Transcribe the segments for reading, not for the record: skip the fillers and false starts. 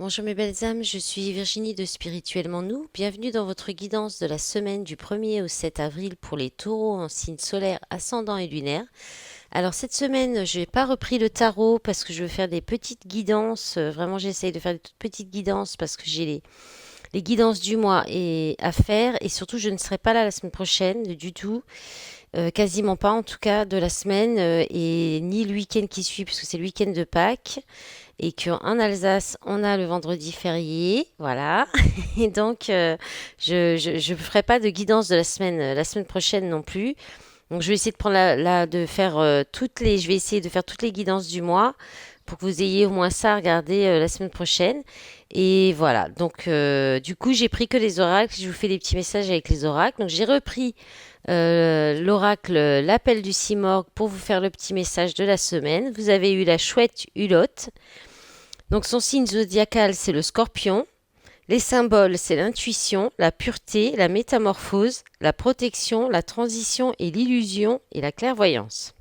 Bonjour mes belles âmes, je suis Virginie de Spirituellement Nous. Bienvenue dans votre guidance de la semaine du 1er au 7 avril pour les taureaux en signe solaire, ascendant et lunaire. Alors cette semaine, je n'ai pas repris le tarot parce que je veux faire des petites guidances. Vraiment, j'essaye de faire des toutes petites guidances parce que j'ai les guidances du mois à faire. Et surtout, je ne serai pas là la semaine prochaine du tout. Quasiment pas en tout cas de la semaine et ni le week-end qui suit puisque c'est le week-end de Pâques et qu'en Alsace, on a le vendredi férié, voilà. Et donc, je ferai pas de guidance de la semaine prochaine non plus. Donc, je vais essayer de prendre de faire je vais essayer de faire toutes les guidances du mois pour que vous ayez au moins ça à regarder la semaine prochaine. Et voilà. Donc, du coup, j'ai pris que les oracles. Je vous fais des petits messages avec les oracles. Donc, j'ai repris l'oracle, l'appel du Simorgue pour vous faire le petit message de la semaine. Vous avez eu la chouette Hulotte. Donc son signe zodiacal, c'est le scorpion. Les symboles, c'est l'intuition, la pureté, la métamorphose, la protection, la transition et l'illusion et la clairvoyance.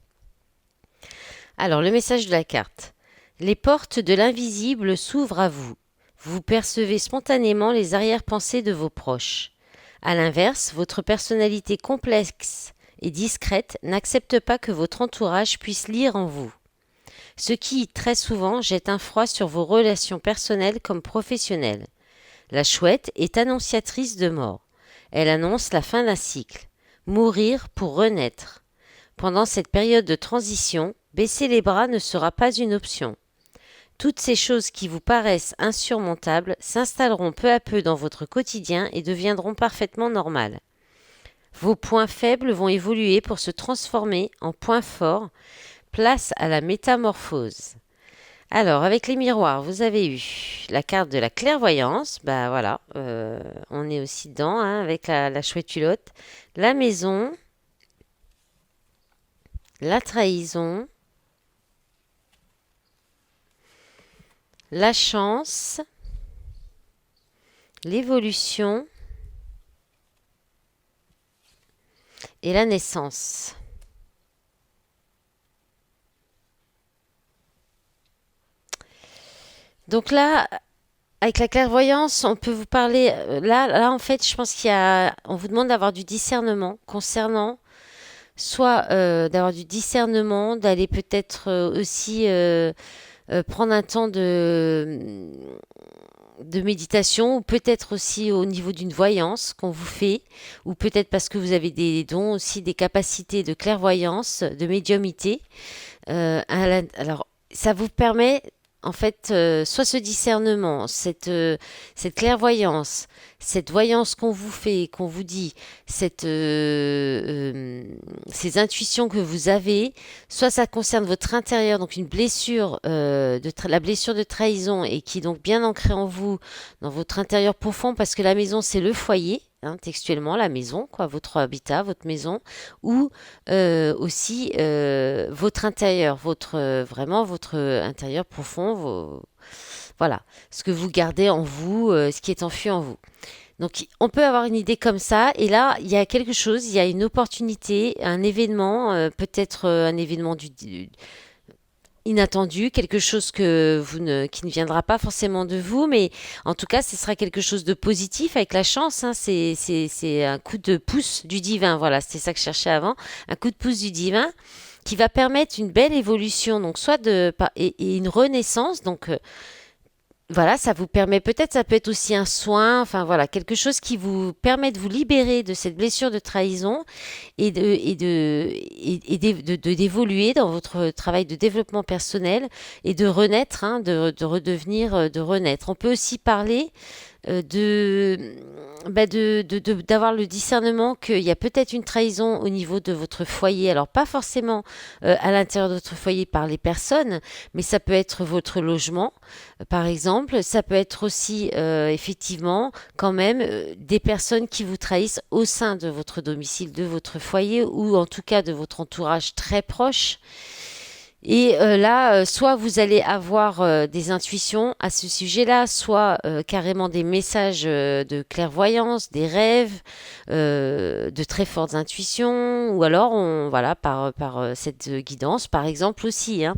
Alors, le message de la carte. Les portes de l'invisible s'ouvrent à vous. Vous percevez spontanément les arrière-pensées de vos proches. À l'inverse, votre personnalité complexe et discrète n'accepte pas que votre entourage puisse lire en vous. Ce qui, très souvent, jette un froid sur vos relations personnelles comme professionnelles. La chouette est annonciatrice de mort. Elle annonce la fin d'un cycle. Mourir pour renaître. Pendant cette période de transition, baisser les bras ne sera pas une option. Toutes ces choses qui vous paraissent insurmontables s'installeront peu à peu dans votre quotidien et deviendront parfaitement normales. Vos points faibles vont évoluer pour se transformer en points forts. Place à la métamorphose. Alors, avec les miroirs, vous avez eu la carte de la clairvoyance. Bah voilà, on est aussi dedans hein, avec la chouette Hulotte. La maison, la trahison, la chance, l'évolution et la naissance. Donc là, avec la clairvoyance, on peut vous parler. Là, en fait, je pense on vous demande d'avoir du discernement concernant, soit d'avoir du discernement, d'aller peut-être aussi prendre un temps de méditation, ou peut-être aussi au niveau d'une voyance qu'on vous fait, ou peut-être parce que vous avez des dons aussi, des capacités de clairvoyance, de médiumité. Alors, ça vous permet, en fait, soit ce discernement, cette clairvoyance, cette voyance qu'on vous fait, qu'on vous dit, ces intuitions que vous avez, soit ça concerne votre intérieur, donc une blessure, la blessure de trahison, et qui est donc bien ancrée en vous, dans votre intérieur profond, parce que la maison, c'est le foyer. Hein, textuellement, la maison, quoi, votre habitat, votre maison, ou aussi votre intérieur, vraiment votre intérieur profond, voilà, ce que vous gardez en vous, ce qui est enfui en vous. Donc on peut avoir une idée comme ça, et là il y a quelque chose, il y a une opportunité, un événement, peut-être un événement inattendu, quelque chose qui ne viendra pas forcément de vous, mais en tout cas, ce sera quelque chose de positif avec la chance. Hein, c'est un coup de pouce du divin. Voilà, c'était ça que je cherchais avant. Un coup de pouce du divin qui va permettre une belle évolution, donc et une renaissance. Donc voilà, ça vous permet peut-être, ça peut être aussi un soin, enfin voilà, quelque chose qui vous permet de vous libérer de cette blessure de trahison d'évoluer dans votre travail de développement personnel et de renaître, hein, de redevenir, de renaître. On peut aussi parler euh, de, d'avoir le discernement qu'il y a peut-être une trahison au niveau de votre foyer. Alors pas forcément à l'intérieur de votre foyer par les personnes, mais ça peut être votre logement, par exemple. Ça peut être aussi effectivement quand même des personnes qui vous trahissent au sein de votre domicile, de votre foyer, ou en tout cas de votre entourage très proche. Et là, soit vous allez avoir des intuitions à ce sujet-là, soit carrément des messages de clairvoyance, des rêves, de très fortes intuitions, ou alors voilà, par cette guidance, par exemple aussi, hein.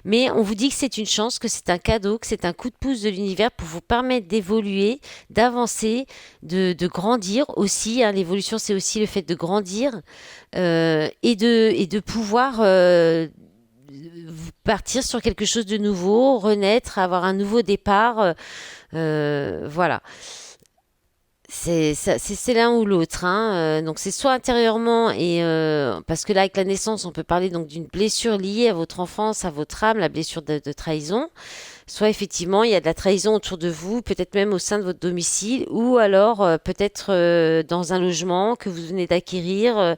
Mais on vous dit que c'est une chance, que c'est un cadeau, que c'est un coup de pouce de l'univers pour vous permettre d'évoluer, d'avancer, de grandir aussi, hein. L'évolution, c'est aussi le fait de grandir et de pouvoir partir sur quelque chose de nouveau, renaître, avoir un nouveau départ. Voilà. C'est l'un ou l'autre, hein. Donc c'est soit intérieurement et parce que là avec la naissance on peut parler donc d'une blessure liée à votre enfance, à votre âme, la blessure de trahison. Soit effectivement il y a de la trahison autour de vous, peut-être même au sein de votre domicile, ou alors peut-être dans un logement que vous venez d'acquérir.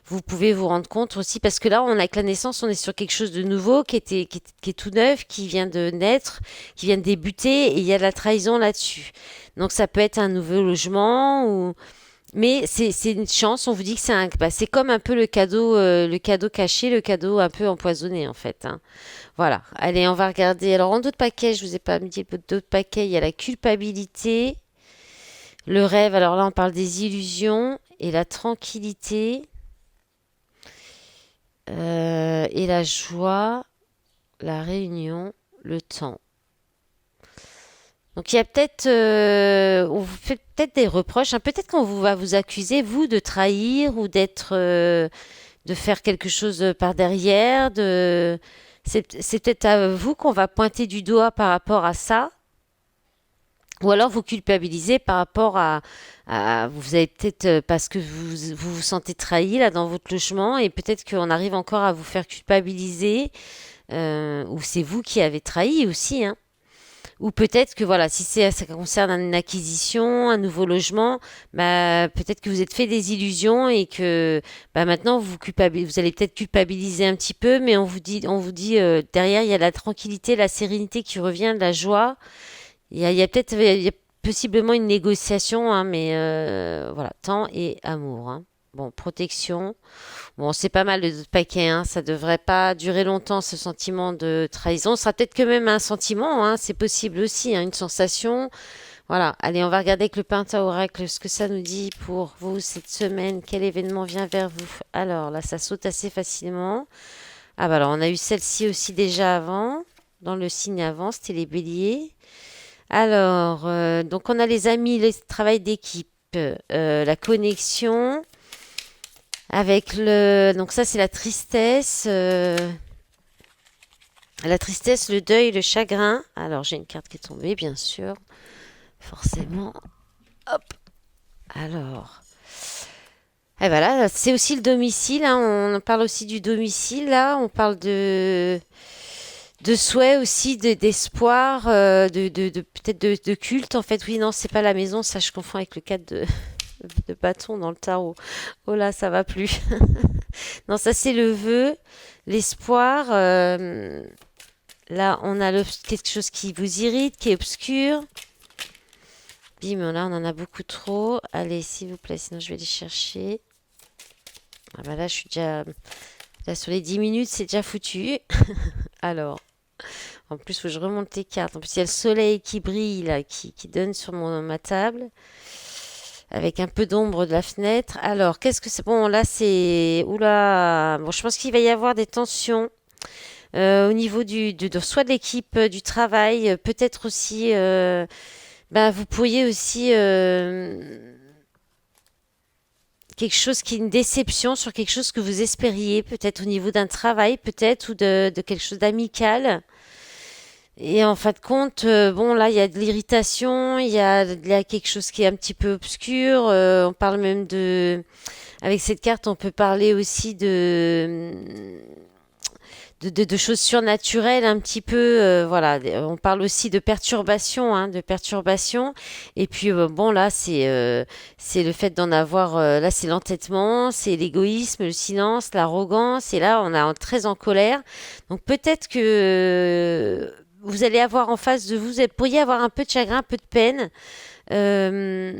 Vous pouvez vous rendre compte aussi, parce que là, avec la naissance, on est sur quelque chose de nouveau, qui est tout neuf, qui vient de naître, qui vient de débuter, et il y a de la trahison là-dessus. Donc ça peut être un nouveau logement, mais c'est une chance. On vous dit que c'est comme un peu le cadeau caché, le cadeau un peu empoisonné en fait, hein. Voilà. Allez, on va regarder. Alors en d'autres paquets, je vous ai pas mis d'autres paquets. Il y a la culpabilité, le rêve. Alors là, on parle des illusions et la tranquillité. Et la joie, la réunion, le temps. Donc il y a peut-être, on vous fait peut-être des reproches, hein. Peut-être qu'on va vous accuser, vous, de trahir ou de faire quelque chose par derrière. C'est peut-être à vous qu'on va pointer du doigt par rapport à ça. Ou alors vous culpabilisez par rapport vous avez peut-être parce que vous sentez trahi là dans votre logement et peut-être qu'on arrive encore à vous faire culpabiliser ou c'est vous qui avez trahi aussi, hein. Ou peut-être que voilà, si ça concerne une acquisition, un nouveau logement, bah peut-être que vous êtes fait des illusions et que bah maintenant vous allez peut-être culpabiliser un petit peu, mais on vous dit derrière il y a la tranquillité, la sérénité qui revient, de la joie. Il y a peut-être, il y a possiblement une négociation, hein, mais voilà, temps et amour, hein. Bon, protection. Bon, c'est pas mal de paquets, hein. Ça devrait pas durer longtemps, ce sentiment de trahison. Ce sera peut-être que même un sentiment, hein. C'est possible aussi, hein, une sensation. Voilà. Allez, on va regarder avec le Penta-Oracle ce que ça nous dit pour vous cette semaine. Quel événement vient vers vous? Alors, là, ça saute assez facilement. Ah, bah alors, on a eu celle-ci aussi déjà avant. Dans le signe avant, c'était les béliers. Alors, donc on a les amis, le travail d'équipe, la connexion avec le. Donc ça c'est la tristesse, le deuil, le chagrin. Alors j'ai une carte qui est tombée, bien sûr, forcément. Hop. Alors, et voilà, c'est aussi le domicile, hein. On parle aussi du domicile là. On parle de souhait aussi, d'espoir, peut-être de culte en fait. Oui, non, c'est pas la maison, ça je confonds avec le cadre de bâton dans le tarot. Oh là, ça va plus. Non, ça c'est le vœu, l'espoir. Là, on a quelque chose qui vous irrite, qui est obscur. Bim, là, on en a beaucoup trop. Allez, s'il vous plaît, sinon je vais les chercher. Ah bah là, je suis déjà. Là, sur les 10 minutes, c'est déjà foutu. Alors. En plus, il faut que je remonte les cartes. En plus, il y a le soleil qui brille, là, qui donne sur ma table, avec un peu d'ombre de la fenêtre. Alors, qu'est-ce que c'est? Bon, là, c'est. Oula! Bon, je pense qu'il va y avoir des tensions au niveau soit de l'équipe, du travail, peut-être aussi. Ben, vous pourriez aussi. Quelque chose qui est une déception sur quelque chose que vous espériez, peut-être au niveau d'un travail, peut-être, ou de quelque chose d'amical. Et en fin de compte, bon là, il y a de l'irritation, il y a quelque chose qui est un petit peu obscur. On parle même avec cette carte, on peut parler aussi de choses surnaturelles un petit peu. Voilà, on parle aussi de perturbation, hein, de perturbation. Et puis bon là, c'est le fait d'en avoir. Là, c'est l'entêtement, c'est l'égoïsme, le silence, l'arrogance. Et là, on est très en colère. Donc peut-être que vous allez avoir en face de vous, pourriez avoir un peu de chagrin, un peu de peine. Euh,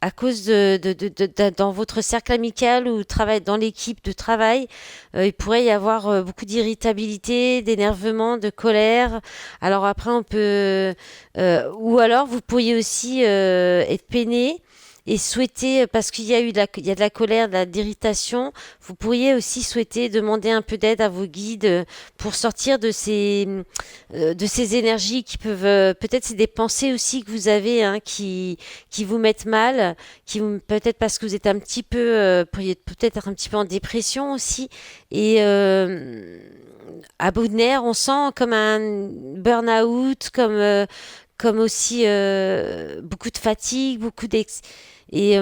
à cause dans votre cercle amical ou travail, dans l'équipe de travail, il pourrait y avoir beaucoup d'irritabilité, d'énervement, de colère. Alors après, ou alors vous pourriez aussi être peiné et souhaiter, parce qu'il y a il y a de la colère, d'irritation, vous pourriez aussi souhaiter demander un peu d'aide à vos guides pour sortir de ces énergies qui peuvent, peut-être c'est des pensées aussi que vous avez, hein, qui vous mettent mal, peut-être parce que vous êtes un petit peu, pourriez peut-être être un petit peu en dépression aussi, et à bout de nerfs, on sent comme un burn-out, comme aussi beaucoup de fatigue, et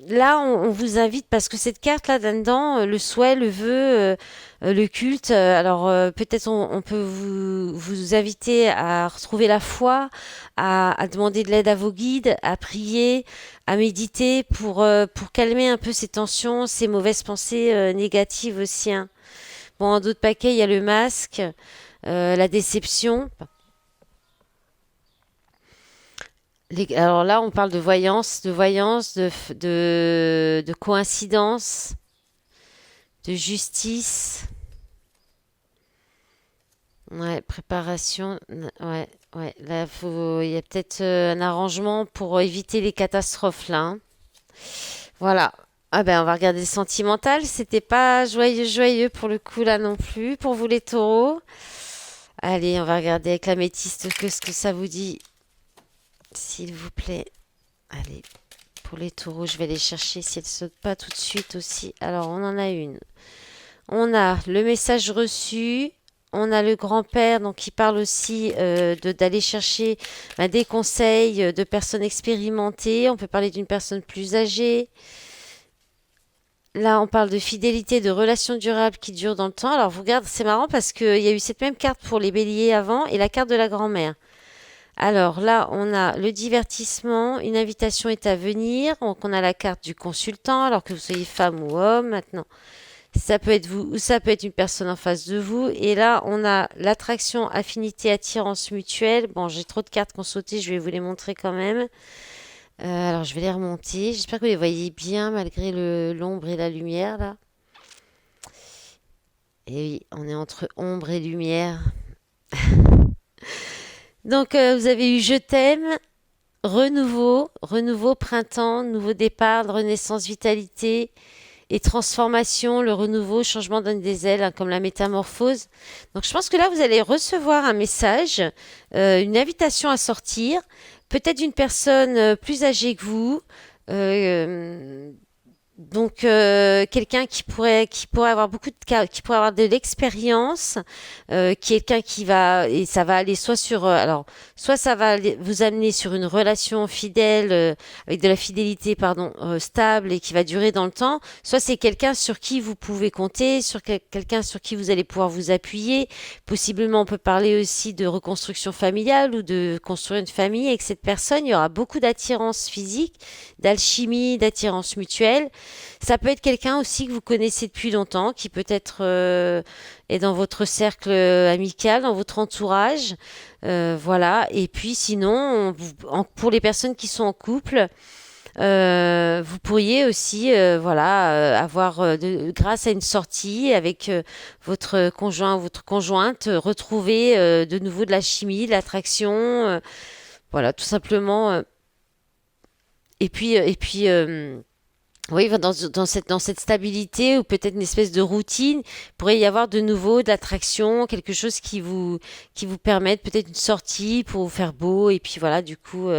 là, on vous invite parce que cette carte là dedans, le souhait, le vœu, le culte. Alors peut-être on peut vous inviter à retrouver la foi, à demander de l'aide à vos guides, à prier, à méditer pour calmer un peu ces tensions, ces mauvaises pensées négatives aussi, hein. Bon, en d'autres paquets, il y a le masque, la déception. Alors là, on parle de coïncidence, de justice, ouais, préparation, ouais, ouais. Là, il y a peut-être un arrangement pour éviter les catastrophes là, hein. Voilà. Ah ben, on va regarder sentimental. C'était pas joyeux, joyeux pour le coup là non plus pour vous les taureaux. Allez, on va regarder avec la métiste que ce que ça vous dit, s'il vous plaît. Allez, pour les taureaux, je vais les chercher si elles sautent pas tout de suite aussi. Alors, on en a une. On a le message reçu. On a le grand-père, donc qui parle aussi d'aller chercher des conseils de personnes expérimentées. On peut parler d'une personne plus âgée. Là, on parle de fidélité, de relations durables qui durent dans le temps. Alors, vous regardez, c'est marrant parce qu'il y a eu cette même carte pour les béliers avant et la carte de la grand-mère. Alors là, on a le divertissement, une invitation est à venir. Donc on a la carte du consultant, alors que vous soyez femme ou homme maintenant. Ça peut être vous ou ça peut être une personne en face de vous. Et là, on a l'attraction, affinité, attirance mutuelle. Bon, j'ai trop de cartes qu'on sauté, je vais vous les montrer quand même. Alors je vais les remonter. J'espère que vous les voyez bien malgré l'ombre et la lumière là. Et oui, on est entre ombre et lumière. Donc vous avez eu je t'aime, renouveau, printemps, nouveau départ, renaissance, vitalité et transformation, le renouveau, changement donne des ailes, hein, comme la métamorphose. Donc je pense que là, vous allez recevoir un message, une invitation à sortir, peut-être d'une personne plus âgée que vous, euh, donc quelqu'un qui pourrait avoir qui pourrait avoir de l'expérience, quelqu'un qui va et ça va aller soit sur alors soit ça va vous amener sur une relation fidèle avec de la fidélité pardon stable et qui va durer dans le temps, soit c'est quelqu'un sur qui vous pouvez compter, quelqu'un sur qui vous allez pouvoir vous appuyer. Possiblement on peut parler aussi de reconstruction familiale ou de construire une famille avec cette personne. Il y aura beaucoup d'attirance physique, d'alchimie, d'attirance mutuelle. Ça peut être quelqu'un aussi que vous connaissez depuis longtemps, qui peut-être est dans votre cercle amical, dans votre entourage. Voilà. Et puis sinon, pour les personnes qui sont en couple, vous pourriez aussi, voilà, avoir, grâce à une sortie avec votre conjoint ou votre conjointe, retrouver de nouveau de la chimie, de l'attraction. Voilà, tout simplement. Et puis, oui, enfin, dans cette stabilité ou peut-être une espèce de routine, il pourrait y avoir de nouveau de l'attraction, quelque chose qui vous permette peut-être une sortie pour vous faire beau et puis voilà, du coup,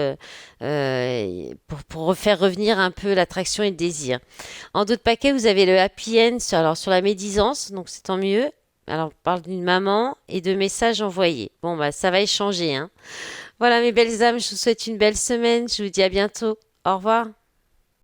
pour refaire revenir un peu l'attraction et le désir. En d'autres paquets, vous avez le happy end alors sur la médisance, donc c'est tant mieux. Alors, on parle d'une maman et de messages envoyés. Bon, bah, ça va échanger, hein. Voilà, mes belles âmes, je vous souhaite une belle semaine. Je vous dis à bientôt. Au revoir.